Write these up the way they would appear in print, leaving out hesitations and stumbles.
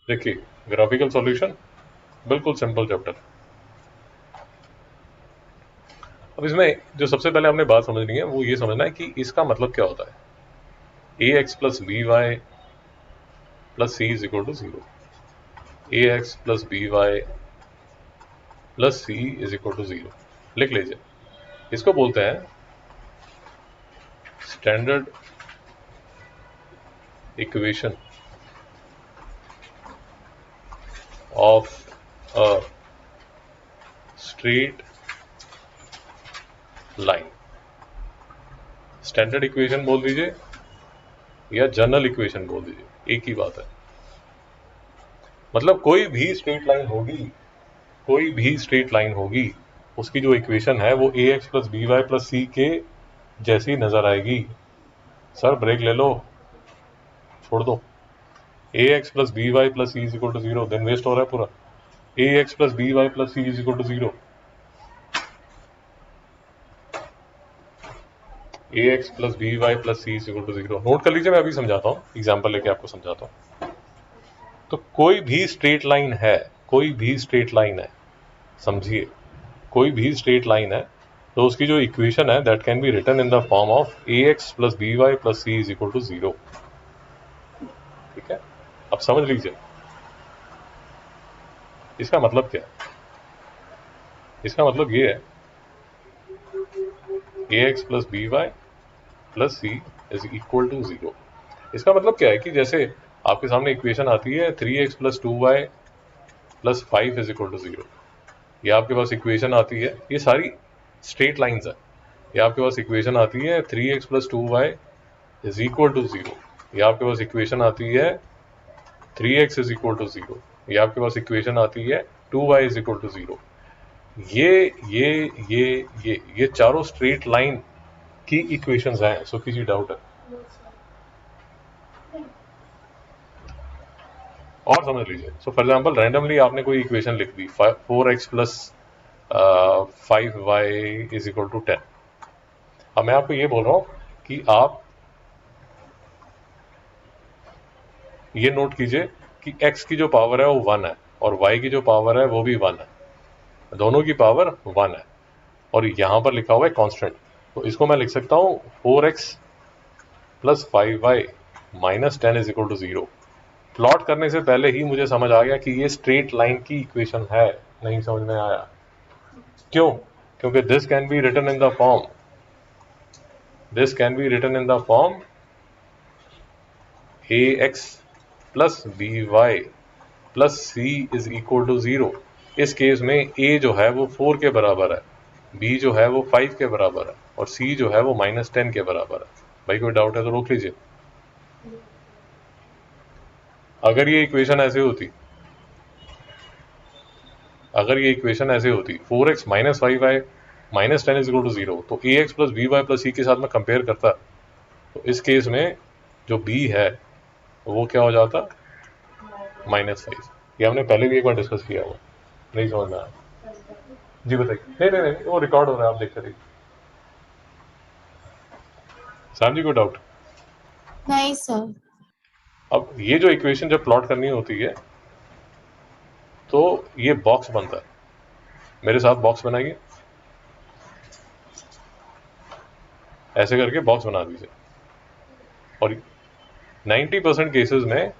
देखिए graphical solution बिल्कुल simple chapter. अब इसमें जो सबसे पहले हमने बात समझनी है वो ये समझना है कि इसका मतलब क्या होता है। A x plus b y plus c is equal to zero. A x plus b y plus c is equal to zero. लिख लीजिए, इसको बोलते हैं standard equation of a straight line. Standard equation बोल दीजिए या जनरल इक्वेशन बोल दीजिए, एक ही बात है। मतलब कोई भी स्ट्रेट लाइन होगी, कोई भी स्ट्रेट लाइन होगी, उसकी जो इक्वेशन है वो a x plus b y plus c के जैसी नजर आएगी। सर ब्रेक ले लो, छोड़ दो। A x plus b y plus c is equal to zero, दिन वेस्ट हो रहा है पूरा। A x plus b y plus c is equal to zero. A x plus b y plus c is equal to zero. Note कर लीजिए, मैं अभी समझाता हूँ, एग्जाम्पल लेके आपको समझाता हूँ। तो कोई भी स्ट्रेट लाइन है, कोई भी स्ट्रेट लाइन है, समझिए, कोई भी स्ट्रेट लाइन है, तो उसकी जो इक्वेशन है that can be written in the form of a x plus b y plus c is equal to zero. ठीक है, अब समझ लीजिए इसका मतलब क्या है। इसका मतलब ये है a x plus b y plus c is equal to zero. इसका मतलब क्या है कि जैसे आपके सामने इक्वेशन आती है 3x plus 2y plus 5 is equal to zero, ये आपके पास इक्वेशन आती है, ये सारी स्ट्रेट लाइंस है। ये आपके पास इक्वेशन आती है 3x plus 2y is equal to zero, ये आपके पास इक्वेशन आती है 3x is equal to zero, ये आपके पास इक्वेशन आती है 2y is equal to zero. ये ये ये ये चारों स्ट्रेट लाइन की इक्वेशंस हैं। सो किसी डाउट है और समझ लीजिए। सो फॉर एग्जाम्पल रैंडमली आपने कोई इक्वेशन लिख दी 4x plus 5y is equal to 10। अब मैं आपको ये बोल रहा हूं कि आप ये नोट कीजिए कि x की जो पावर है वो 1 है और y की जो पावर है वो भी 1 है, दोनों की पावर 1 है और यहां पर लिखा हुआ है कांस्टेंट। तो इसको मैं लिख सकता हूं 4x plus 5y minus 10 is equal to zero. Plot करने से पहले ही मुझे समझ आ गया कि ये स्ट्रेट लाइन की इक्वेशन है। नहीं समझ में आया क्यों? क्योंकि this can be written in the form, this can be written in the form a x plus b y plus c is equal to zero. इस केस में ए जो है वो 4 के बराबर है, बी जो है वो 5 के बराबर है और सी जो है वो माइनस 10 के बराबर है। भाई कोई डाउट है तो रोक लीजिए। अगर ये इक्वेशन ऐसे होती, अगर ये इक्वेशन ऐसे होती 4x minus 5y minus 10 is equal to zero, तो a x plus b y plus c के साथ में कंपेयर करता, तो इस केस में जो b है वो क्या हो जाता, -5। ये हमने पहले भी एक बार डिस्कस किया हुआ, नहीं समझ में आया? जी बताइए। नहीं नहीं नहीं, वो रिकॉर्ड हो रहा है, आप देखते रहिए। सैम जी को डाउट? नहीं सर। अब ये जो इक्वेशन जब प्लॉट करनी होती है तो ये बॉक्स बनता है। मेरे साथ बॉक्स बनाइए, ऐसे करके बॉक्स बना दीजिए और 90% केसेस में,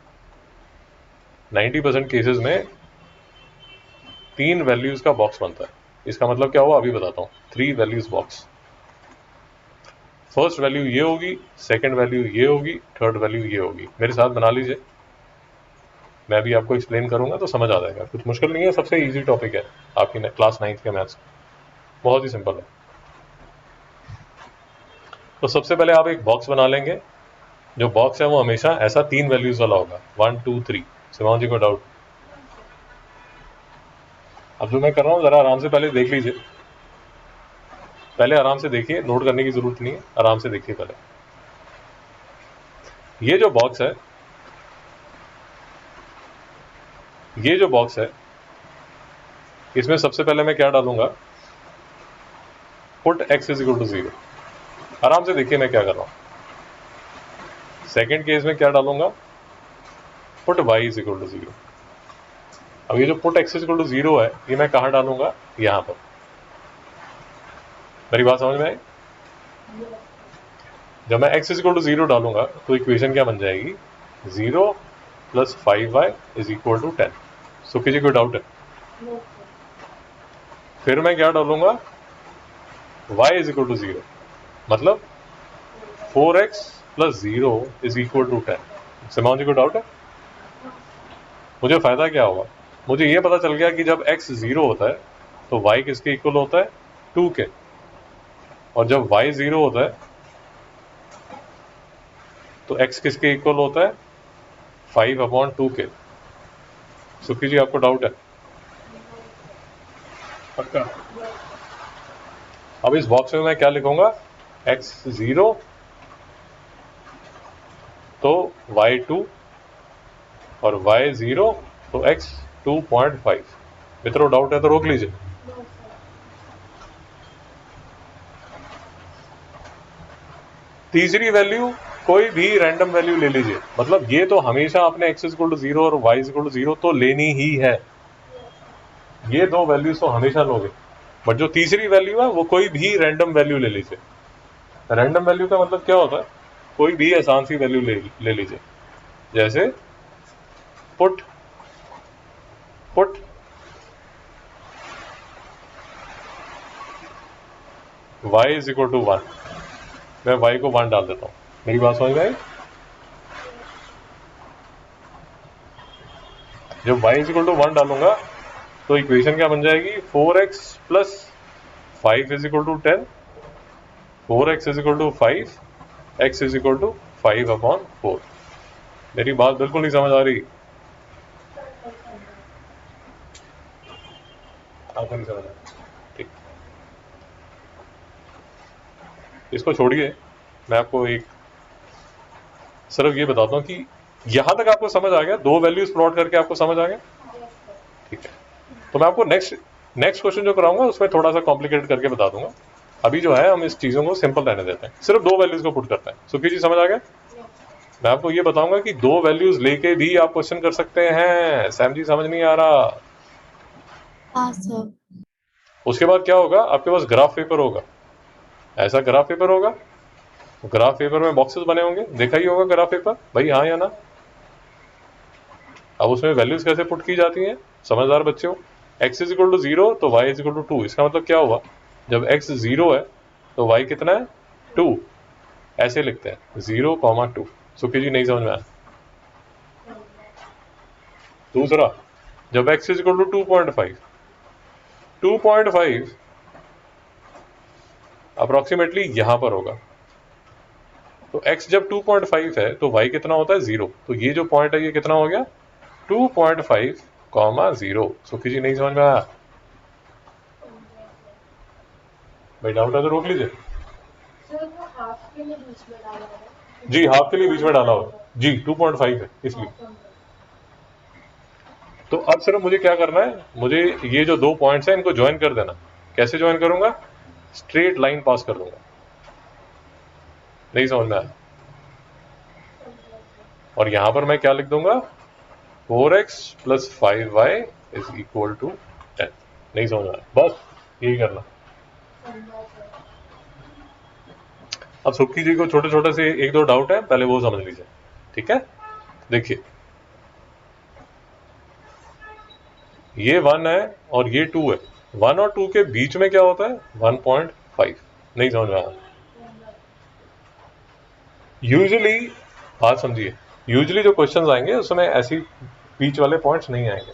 90% केसेस में 3 वैल्यूज का बॉक्स बनता है। इसका मतलब क्या हुआ अभी बताता हूँ। 3 वैल्यूज बॉक्स, फर्स्ट वैल्यू ये होगी, सेकंड वैल्यू ये होगी, थर्ड वैल्यू ये होगी। मेरे साथ बना लीजिए, मैं भी आपको एक्सप्लेन करूंगा तो समझ आ जाएगा। कुछ मुश्किल नहीं है, सबसे इजी टॉपिक है आपकी क्लास 9th के मैथ्स, बहुत ही सिंपल है। तो सबसे पहले आप एक बॉक्स बना लेंगे, जो बॉक्स है वो हमेशा ऐसा 3 वैल्यूज वाला होगा, 1 2 3। सिमाओ जी को डाउट? अब जो मैं कर रहा हूँ जरा आराम से पहले देख लीजिए, पहले आराम से देखिए, नोट करने की जरूरत नहीं है, आराम से देखिए पहले। ये जो बॉक्स है, ये जो बॉक्स है, इसमें सबसे पहले मैं क्या डालूंगा, put x is equal to zero. आराम से देखिए मैं क्या कर रहा हूं। सेकेंड केस में क्या डालूंगा, put y is equal to zero. अब ये जो पुट x इक्वल टू 0 है ये मैं कहाँ डालूंगा, यहाँ पर। मेरी बात समझ में आई? जब मैं x इक्वल टू 0 डालूंगा तो इक्वेशन क्या बन जाएगी, 0 plus 5y is equal to 10। So किसी कोई डाउट है? फिर मैं क्या डालूंगा, y इज इक्वल टू 0, मतलब 4x plus 0 is equal to 10। सिमाओं जी को डाउट है? मुझे फायदा क्या होगा, मुझे ये पता चल गया कि जब x 0 होता है तो y किसके इक्वल होता है, 2 के, और जब y 0 होता है तो x किसके इक्वल होता है, 5/2 के। सुखी जी आपको डाउट है? पक्का? अब इस बॉक्स में मैं क्या लिखूंगा, x 0 तो y 2 और y 0 तो x 2.5। मित्रों डाउट है तो रोक लीजिए। तीसरी वैल्यू कोई भी रैंडम वैल्यू ले लीजिए, मतलब ये तो हमेशा आपने x इक्वल टू 0 और y इक्वल टू 0 तो लेनी ही है, ये दो वैल्यूज तो हमेशा लोगे। बट जो तीसरी वैल्यू है वो कोई भी रैंडम वैल्यू ले लीजिए। रैंडम वैल्यू का मतलब क्या होता है, कोई भी आसान सी वैल्यू ले लीजिए, जैसे put y is equal to 1, मैं y को 1 डाल देता हूं। मेरी बात समझ में आई? जब y इज इक्वल टू 1 डालूंगा तो इक्वेशन क्या बन जाएगी, 4x plus 5 is equal to 10, 4x is equal to 5, x is equal to 5/4। मेरी बात बिल्कुल नहीं समझ आ रही, आपको नहीं समझ आ रही? ठीक, इसको छोड़िए, मैं आपको एक सिर्फ ये बताता हूँ कि यहां तक आपको समझ आ गया, दो वैल्यूज प्लॉट करके आपको समझ आ गया? ठीक है, तो मैं आपको नेक्स्ट क्वेश्चन जो कराऊंगा उसमें थोड़ा सा कॉम्प्लिकेटेड करके बता दूंगा। अभी जो है हम इस चीजों को सिंपल रहने देते हैं, सिर्फ दो वैल्यूज को पुट करते हैं। सुखी जी समझ आ गया? मैं आपको ये बताऊंगा कि दो वैल्यूज लेके भी आप क्वेश्चन कर सकते हैं। सैम जी समझ नहीं आ रहा? हाँ सर। उसके बाद क्या होगा, आपके पास ग्राफ पेपर होगा, ऐसा ग्राफ पेपर होगा, ग्राफ पेपर में बॉक्सेस बने होंगे, देखा ही होगा ग्राफ पेपर भाई, हाँ या ना? अब उसमें वैल्यूज कैसे पुट की जाती हैं, समझदार बच्चे हो। x इज इक्वल टू 0 तो y इज इक्वल टू 2, इसका मतलब क्या हुआ, जब x 0 है तो y कितना है, 2। ऐसे लिखते हैं 0, 2। सुखी जी नहीं समझ में आया? दूसरा, जब x is equal to 2.5, 2.5 approximately यहां पर होगा, तो x जब 2.5 है तो y कितना होता है, 0। तो ये जो पॉइंट है ये कितना हो गया, 2.5, 0। सुखी जी नहीं समझ में आया? भाई डाउट है तो रोक लीजिए। जी हाफ के लिए बीच में डाला हो जी, 2.5 है इसलिए। तो अब सिर्फ मुझे क्या करना है, मुझे ये जो दो पॉइंट्स हैं इनको ज्वाइन कर देना। कैसे ज्वाइन करूंगा, स्ट्रेट लाइन पास कर दूंगा। नहीं समझ में आया? और यहां पर मैं क्या लिख दूंगा, 4x plus 5y is equal to 10। नहीं समझ में आया? बस यही करना। अब सुखी जी को छोटे छोटे से एक दो डाउट है, पहले वो समझ लीजिए, ठीक है? देखिए ये 1 है और ये 2 है, 1 और 2 के बीच में क्या होता है, 1.5। नहीं समझ में आया? यूजुअली बात समझिए, यूजुअली जो क्वेश्चंस आएंगे उसमें ऐसी बीच वाले पॉइंट्स नहीं आएंगे,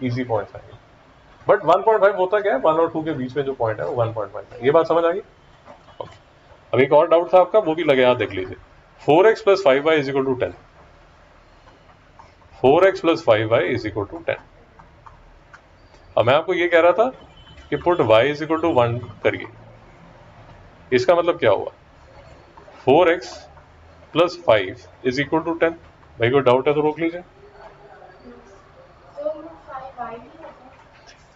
इजी पॉइंट्स आएंगे। बट 1.5 होता क्या है, 1 और 2 के बीच में जो पॉइंट है वो 1.5 है। ये बात समझ आ गई? Okay. अब एक और डाउट था आपका, वो भी लगे हाथ देख लीजिए। 4x plus 5y is equal to 10, 4x plus 5y is equal to 10। अब मैं आपको ये कह रहा था कि put y is equal to 1 करिए, इसका मतलब क्या हुआ, 4x plus 5 is equal to 10। भाई कोई डाउट है तो रोक लीजिए।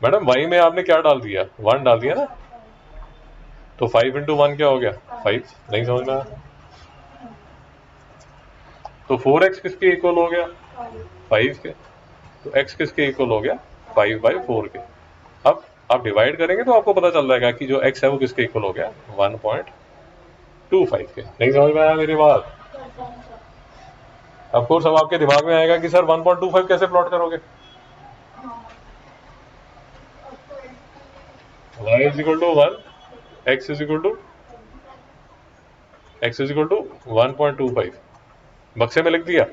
मैडम y में आपने क्या डाल दिया, 1 डाल दिया ना, तो 5 इंटू 1 क्या हो गया, 5। नहीं समझ में आया? तो 4x किसके इक्वल हो गया, 5 के। तो x किसके इक्वल हो गया 5/4 के। अब आप डिवाइड करेंगे तो आपको पता चल जाएगा कि जो x है वो किसके इक्वल हो गया 1.25 के। नहीं समझ में आया मेरी बात? ऑफ कोर्स अब आपके दिमाग में आएगा कि सर 1.25 कैसे प्लॉट करोगे? y is equal to 1, x is equal to 1.25 बक्से में लिख दिया।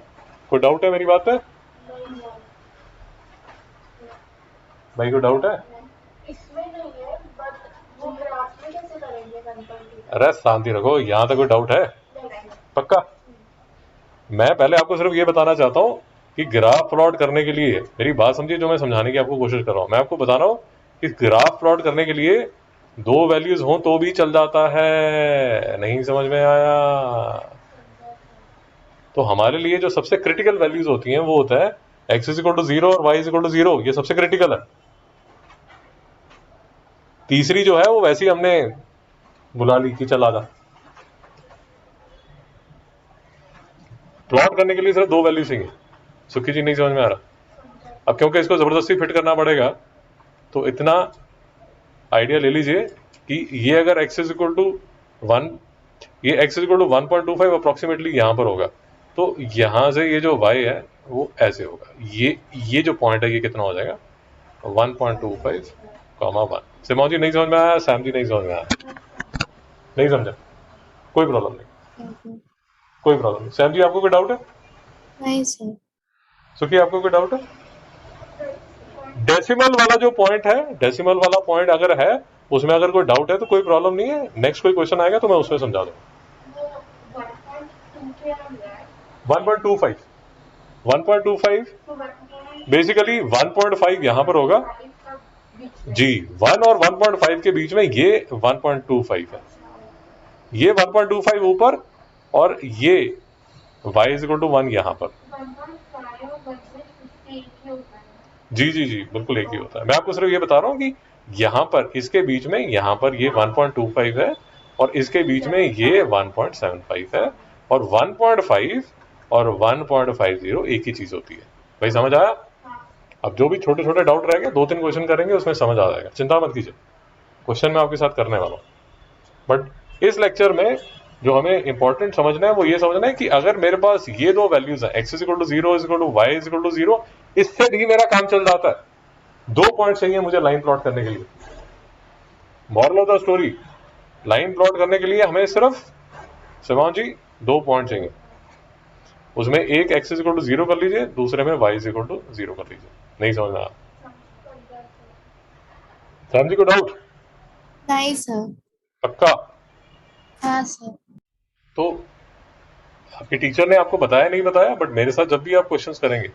कोई डाउट है मेरी बात पे? भाई कोई डाउट है? इसमें नहीं है, बट वो ग्राफ में कैसे करेंगे 1.2? अरे शांति रखो, यहां तक कोई डाउट है? पक्का? मैं पहले आपको सिर्फ ये बताना चाहता हूं कि ग्राफ प्लॉट करने के लिए, मेरी बात समझिए जो मैं समझाने की आपको कोशिश कर रहा हूं, मैं आपको बता रहा हूं कि ग्राफ प्लॉट करने के लिए दो वैल्यूज हो तो भी चल जाता है। नहीं समझ में आया? तो हमारे लिए जो सबसे क्रिटिकल वैल्यूज होती हैं वो होता है x इज इक्वल टू 0 और y इज इक्वल टू 0, ये सबसे क्रिटिकल है। तीसरी जो है वो वैसे ही हमने बुला ली कि चला जा। प्लॉट करने के लिए सिर्फ दो वैल्यू चाहिए। सुखी जी नहीं समझ में आ रहा? अब क्योंकि इसको जबरदस्ती फिट करना पड़ेगा तो इतना आइडिया ले लीजिए कि ये अगर x इज इक्वल टू 1, ये x is equal to 1.25 approximately यहां पर होगा, तो यहां से ये जो y है वो ऐसे होगा। ये जो पॉइंट है ये कितना हो जाएगा 1.25, 1। सिमोन जी नहीं समझ में आया? सैम जी नहीं समझ में आया? नहीं समझा? कोई प्रॉब्लम नहीं, कोई प्रॉब्लम नहीं। सैम जी आपको कोई डाउट है? नहीं सर। सुखी आपको कोई डाउट है? डेसिमल वाला जो पॉइंट है, डेसिमल वाला पॉइंट अगर है उसमें अगर कोई डाउट है तो कोई प्रॉब्लम नहीं है, नेक्स्ट कोई क्वेश्चन आएगा तो मैं उसमें समझा दूंगा। 1.25 बेसिकली 1.5 यहां पर होगा जी, 1 और 1.5 के बीच में ये 1.25 है, ये 1.25 ऊपर और ये y इज इक्वल टू 1 यहां पर। जी जी जी बिल्कुल एक ही होता है। मैं आपको सिर्फ ये बता रहा हूं कि यहां पर इसके बीच में यहां पर ये 1.25 है और इसके बीच में ये 1.75 है, और 1.5 और 1.50 एक ही चीज होती है। भाई समझ आया? अब जो भी छोटे छोटे डाउट रह गए 2-3 क्वेश्चन करेंगे उसमें समझ आ जाएगा, चिंता मत कीजिए। क्वेश्चन मैं आपके साथ करने वाला हूँ, बट इस लेक्चर में जो हमें इंपॉर्टेंट समझना है वो ये समझना है कि अगर मेरे पास ये दो वैल्यूज है x is equal to 0 is equal to y is equal to 0, इससे भी मेरा काम चल जाता है। दो पॉइंट चाहिए मुझे लाइन प्लॉट करने के लिए। Moral of the story, line plot करने के लिए हमें सिर्फ शिवान जी दो पॉइंट चाहिए। उसमें एक x इज इक्वल टू 0 कर लीजिए, दूसरे में y इज इक्वल टू 0 कर लीजिए। नहीं समझ में आया? सैम जी को डाउट? नहीं सर। पक्का? हाँ सर। तो आपके टीचर ने आपको बताया नहीं बताया, बट मेरे साथ जब भी आप क्वेश्चंस करेंगे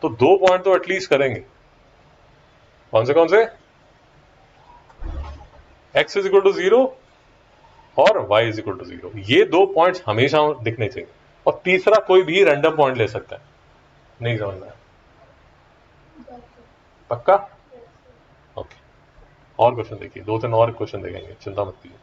तो दो पॉइंट तो एटलीस्ट करेंगे। कौन से? x इज इक्वल टू 0 और y इज इक्वल टू 0, ये दो पॉइंट्स हमेशा दिखने चाहिए, और तीसरा कोई भी रैंडम पॉइंट ले सकता है। नहीं समझना है? पक्का? ओके, और क्वेश्चन देखिए, 2-3 और क्वेश्चन देखेंगे, चिंता मत कीजिए।